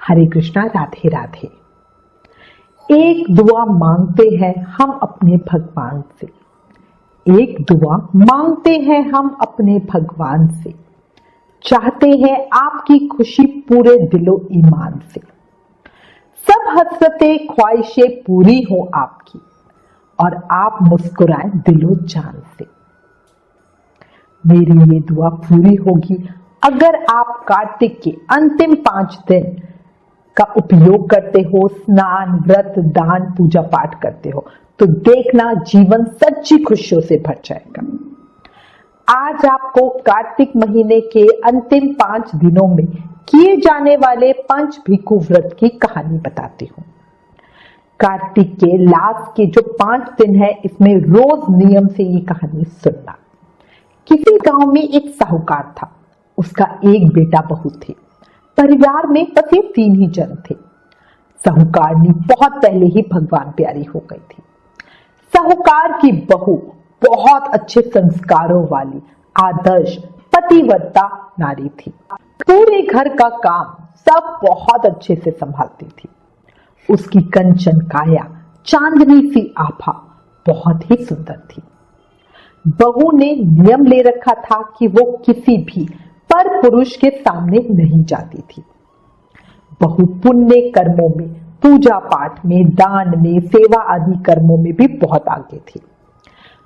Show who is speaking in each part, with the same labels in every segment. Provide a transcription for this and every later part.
Speaker 1: हरे कृष्णा, राधे राधे। एक दुआ मांगते हैं हम अपने भगवान से, एक दुआ मांगते हैं हम अपने भगवान से, चाहते हैं आपकी खुशी पूरे दिलो ईमान से। सब हसरतें ख्वाहिशें पूरी हो आपकी और आप मुस्कुराएं दिलो जान से। मेरी ये दुआ पूरी होगी अगर आप कार्तिक के अंतिम 5 दिन का उपयोग करते हो, स्नान, व्रत, दान, पूजा पाठ करते हो, तो देखना जीवन सच्ची खुशियों से भर जाएगा। आज आपको कार्तिक महीने के अंतिम 5 दिनों में किए जाने वाले पंच भिक्षु व्रत की कहानी बताती हूँ। कार्तिक के लास्ट के जो 5 दिन है, इसमें रोज नियम से ये कहानी सुनना। किसी गांव में एक साहूकार था, उसका एक बेटा बहू थे। परिवार में बस ये 3 ही जन थे। साहूकारनी बहुत पहले ही भगवान प्यारी हो गई थी। साहूकार की बहू बहुत अच्छे संस्कारों वाली, आदर्श पतिव्रता नारी थी। पूरे घर का काम सब बहुत अच्छे से संभालती थी। उसकी कंचन काया, चांदनी सी आभा बहुत ही सुंदर थी। बहू ने नियम ले रखा था कि वो किसी भी पर पुरुष के सामने नहीं जाती थी। बहू पुण्य कर्मों में, पूजा पाठ में, दान में, सेवा आदि कर्मों में भी बहुत आगे थी।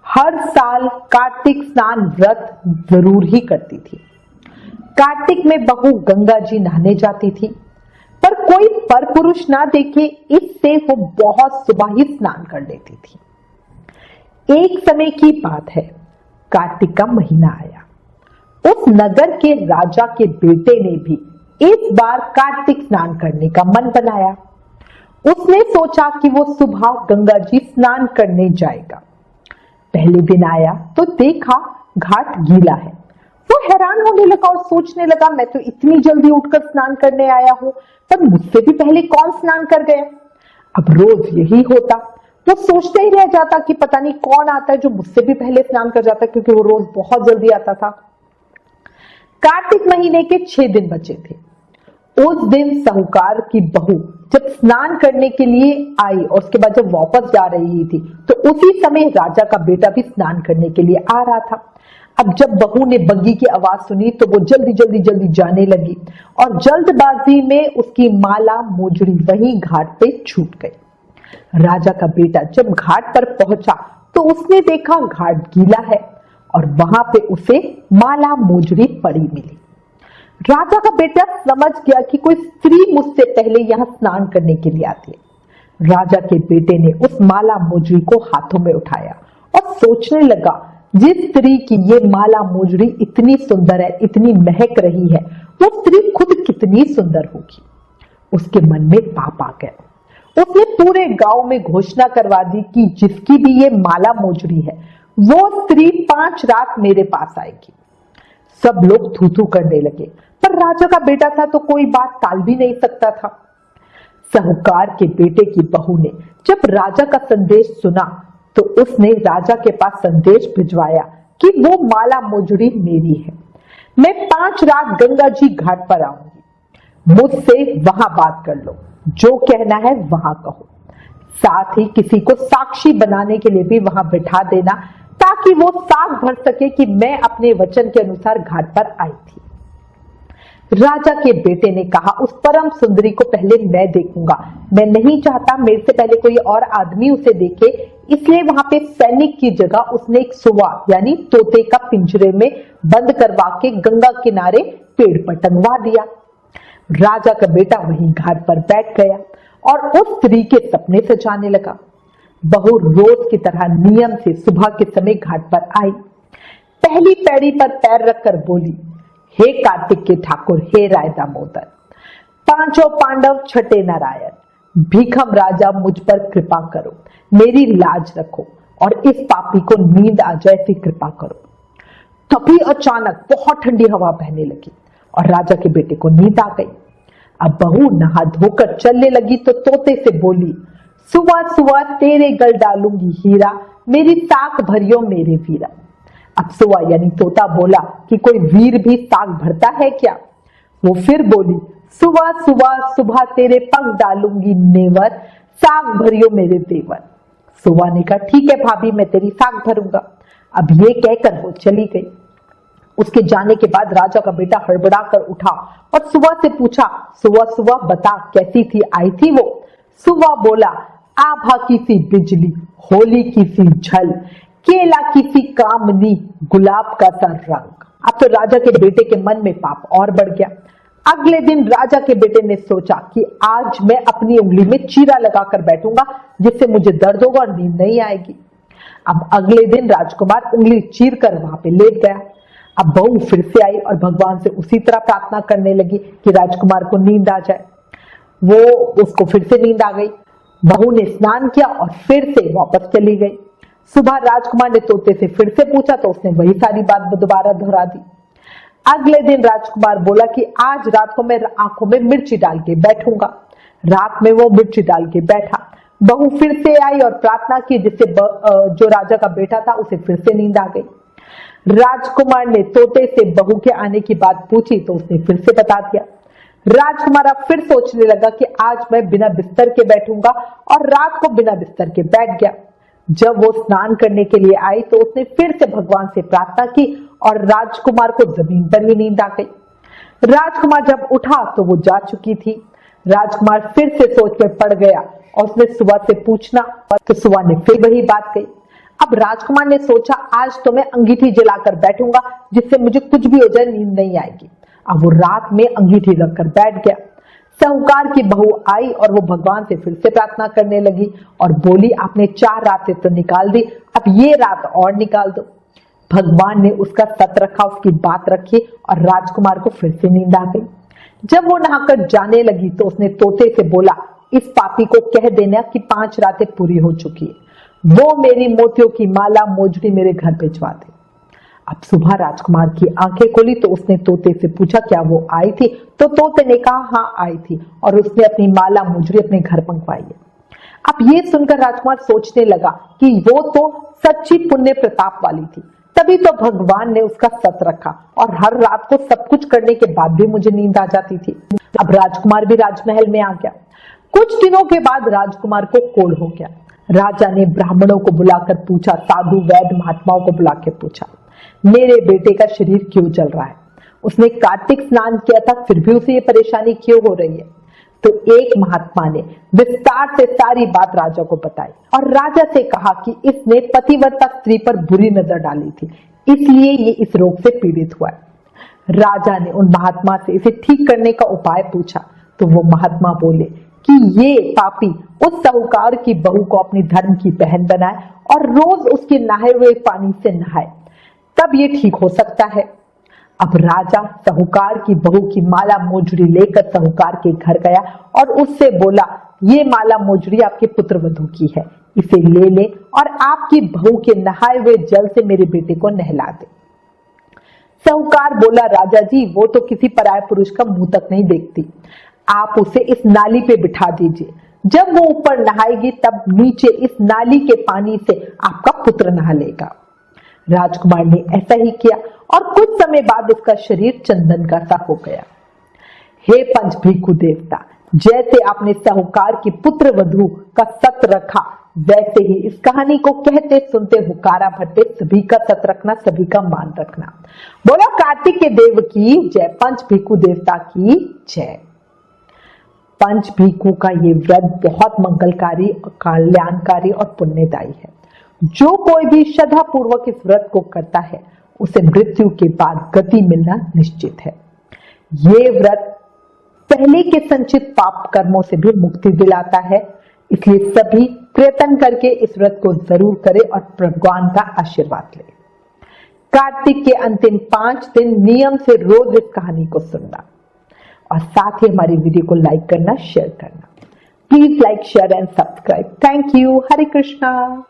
Speaker 1: हर साल कार्तिक स्नान व्रत जरूर ही करती थी। कार्तिक में बहू गंगा जी नहाने जाती थी, पर कोई पर पुरुष ना देखे इससे वो बहुत सुबह ही स्नान कर लेती थी। एक समय की बात है, कार्तिक का महीना आया। उस नगर के राजा के बेटे ने भी इस बार कार्तिक स्नान करने का मन बनाया। उसने सोचा कि वो सुबह गंगा जी स्नान करने जाएगा। पहले दिन आया तो देखा घाट गीला है। वो हैरान होने लगा और सोचने लगा, मैं तो इतनी जल्दी उठकर स्नान करने आया हूं, पर मुझसे भी पहले कौन स्नान कर गया। अब रोज यही होता, वो सोचते ही रह जाता कि पता नहीं कौन आता है जो मुझसे भी पहले स्नान कर जाता, क्योंकि वो रोज बहुत जल्दी आता था। कार्तिक महीने के 6 दिन बचे थे। उस दिन साहूकार की बहू जब स्नान करने के लिए आई और उसके बाद जब वापस जा रही थी, तो उसी समय राजा का बेटा भी स्नान करने के लिए आ रहा था। अब जब बहू ने बग्गी की आवाज सुनी तो वो जल्दी जाने लगी और जल्दबाजी में उसकी माला मोजड़ी वहीं घाट पे छूट गई। राजा का बेटा जब घाट पर पहुंचा तो उसने देखा घाट गीला है और वहां पे उसे माला मोजड़ी पड़ी मिली। राजा का बेटा समझ गया कि कोई स्त्री मुझसे पहले यहां स्नान करने के लिए आती है। राजा के बेटे ने उस माला मोजड़ी को हाथों में उठाया और सोचने लगा, जिस स्त्री की ये माला मोजड़ी इतनी सुंदर है, इतनी महक रही है, वो स्त्री खुद कितनी सुंदर होगी। उसके मन में पाप आ गया। उसने पूरे गांव में घोषणा करवा दी कि जिसकी भी ये माला मोजड़ी है, वो स्त्री 5 रात मेरे पास आएगी। सब लोग थू थू करने लगे, पर राजा का बेटा था तो कोई बात टाल भी नहीं सकता था। साहूकार के बेटे की बहू ने जब राजा का संदेश सुना तो उसने राजा के पास संदेश भिजवाया कि वो माला मोजड़ी मेरी है। मैं 5 रात गंगा जी घाट पर आऊंगी, मुझसे वहां बात कर लो, जो कहना है वहां कहो। साथ ही किसी को साक्षी बनाने के लिए भी वहां बिठा देना, ताकि वो साख भर सके कि मैं अपने वचन के अनुसार घाट पर आई थी। राजा के बेटे ने कहा, उस परम सुंदरी को पहले मैं देखूंगा। मैं नहीं चाहता मेरे से पहले कोई और आदमी उसे देखे, इसलिए वहां पे सैनिक की जगह उसने एक सुवा यानी तोते का पिंजरे में बंद करवा के गंगा किनारे पेड़ पर टंगवा दिया। राजा का बेटा वहीं घाट पर बैठ गया और उस स्त्री के सपने सजाने लगा। बहू रोज की तरह नियम से सुबह के समय घाट पर आई। पहली पैड़ी पर पैर रखकर बोली, हे कार्तिक के ठाकुर, हे राय दामोदर, 5 पांडव, छठे नारायण, भीखम राजा, मुझ पर कृपा करो, मेरी लाज रखो और इस पापी को नींद आ जाए ऐसी कृपा करो। तभी अचानक बहुत ठंडी हवा बहने लगी और राजा के बेटे को नींद आ गई। अब बहू नहा धोकर चलने लगी तो तोते से बोली, सुबह सुबह तेरे गल डालूंगी हीरा, मेरी साख भरियो मेरे वीरा। अब सुबह यानी तोता बोला कि कोई वीर भी साख भरता है क्या? वो फिर बोली, सुबह सुबह सुबह तेरे पग डालूंगी नेवर, साग भरियो मेरे देवर। सुबह ने कहा ठीक है भाभी, मैं तेरी साग भरूंगा। अब ये कहकर वो चली गई। उसके जाने के बाद राजा का बेटा हड़बड़ा कर उठा और सुबह से पूछा, सुबह सुबह बता कैसी थी, आई थी वो? सुबह बोला, आभा की सी बिजली, होली की सी झल, केला की सी कामनी, गुलाब का सा रंग। अब तो राजा के बेटे के मन में पाप और बढ़ गया। अगले दिन राजा के बेटे ने सोचा कि आज मैं अपनी उंगली में चीरा लगाकर बैठूंगा, जिससे मुझे दर्द होगा और नींद नहीं आएगी। अब अगले दिन राजकुमार उंगली चीर कर वहां पे लेट गया। अब बहू फिर से आई और भगवान से उसी तरह प्रार्थना करने लगी कि राजकुमार को नींद आ जाए। उसको फिर से नींद आ गई। बहू ने स्नान किया और फिर से वापस चली गई। सुबह राजकुमार ने तोते से फिर से पूछा तो उसने वही सारी बात दोबारा दोहरा दी। अगले दिन राजकुमार बोला कि आज रात को मैं आंखों में मिर्ची डाल के बैठूंगा। रात में वो मिर्ची डाल के बैठा। बहू फिर से आई और प्रार्थना की, जिससे जो राजा का बेटा था उसे फिर से नींद आ गई। राजकुमार ने तोते से बहू के आने की बात पूछी तो उसने फिर से बता दिया। राजकुमार अब फिर सोचने लगा कि आज मैं बिना बिस्तर के बैठूंगा और रात को बिना बिस्तर के बैठ गया। जब वो स्नान करने के लिए आई तो उसने फिर से भगवान से प्रार्थना की और राजकुमार को जमीन पर ही नींद आ गई। राजकुमार जब उठा तो वो जा चुकी थी। राजकुमार फिर से सोच में पड़ गया और उसने सुबह से पूछना तो सुबह ने फिर वही बात कही। अब राजकुमार ने सोचा आज तो मैं अंगीठी जलाकर बैठूंगा, जिससे मुझे कुछ भी हो जाए नींद नहीं आएगी। अब वो रात में अंगीठी रखकर बैठ गया। साहूकार की बहू आई और वो भगवान से फिर से प्रार्थना करने लगी और बोली, आपने 4 रातें तो निकाल दी, अब ये रात और निकाल दो। भगवान ने उसका सत रखा, उसकी बात रखी और राजकुमार को फिर से नींद आ गई। जब वो नहाकर जाने लगी तो उसने तोते से बोला, इस पापी को कह देना कि 5 रातें पूरी हो चुकी है, वो मेरी मोतियों की माला मोजड़ी मेरे घर भिजवा दे। अब सुबह राजकुमार की आंखें खोली तो उसने तोते से पूछा, क्या वो आई थी? तो तोते ने कहा हाँ आई थी और उसने अपनी माला मुजरी अपने घर मंगवाई है। अब ये सुनकर राजकुमार सोचने लगा कि वो तो सच्ची पुण्य प्रताप वाली थी, तभी तो भगवान ने उसका सत रखा और हर रात को सब कुछ करने के बाद भी मुझे नींद आ जाती थी। अब राजकुमार भी राजमहल में आ गया। कुछ दिनों के बाद राजकुमार को कोढ़ हो गया। राजा ने ब्राह्मणों को बुलाकर पूछा, साधु वैद्य महात्माओं को बुला के पूछा, मेरे बेटे का शरीर क्यों जल रहा है? उसने कार्तिक स्नान किया था, फिर भी उसे ये परेशानी क्यों हो रही है? तो एक महात्मा ने विस्तार से सारी बात राजा को बताई और राजा से कहा कि इसने पतिव्रता स्त्री पर बुरी नजर डाली थी, इसलिए ये इस रोग से पीड़ित हुआ है। राजा ने उन महात्मा से इसे ठीक करने का उपाय पूछा तो वो महात्मा बोले कि ये पापी उस साहूकार की बहू को अपनी धर्म की बहन बनाए और रोज उसके नहाए हुए पानी से नहाए, तब ये ठीक हो सकता है। अब राजा साहूकार की बहू की माला मोजड़ी लेकर साहूकार के घर गया और उससे बोला, ये माला मोजड़ी आपके पुत्र वधू की है, इसे ले ले और आपकी बहू के नहाए हुए जल से मेरे बेटे को नहला दे। साहूकार बोला, राजा जी वो तो किसी पराये पुरुष का मुंह तक नहीं देखती, आप उसे इस नाली पे बिठा दीजिए, जब वो ऊपर नहाएगी तब नीचे इस नाली के पानी से आपका पुत्र नहा लेगा। राजकुमार ने ऐसा ही किया और कुछ समय बाद उसका शरीर चंदन का सा हो गया। हे पंच भीखु देवता, जैसे आपने साहूकार की पुत्र वधू का सत रखा, वैसे ही इस कहानी को कहते सुनते हुकारा भरते सभी का सत रखना, सभी का मान रखना। बोलो कार्तिक के देव की जय, पंच भीखु देवता की जय। पंच भीखु का ये व्रत बहुत मंगलकारी, कल्याणकारी और पुण्यदायी है। जो कोई भी श्रद्धा पूर्वक इस व्रत को करता है उसे मृत्यु के बाद गति मिलना निश्चित है। ये व्रत पहले के संचित पाप कर्मों से भी मुक्ति दिलाता है, इसलिए सभी प्रयत्न करके इस व्रत को जरूर करें और भगवान का आशीर्वाद लें। कार्तिक के अंतिम 5 दिन नियम से रोज इस कहानी को सुनना और साथ ही हमारी वीडियो को लाइक करना, शेयर करना। Please like, share and subscribe. Thank you. Hare Krishna.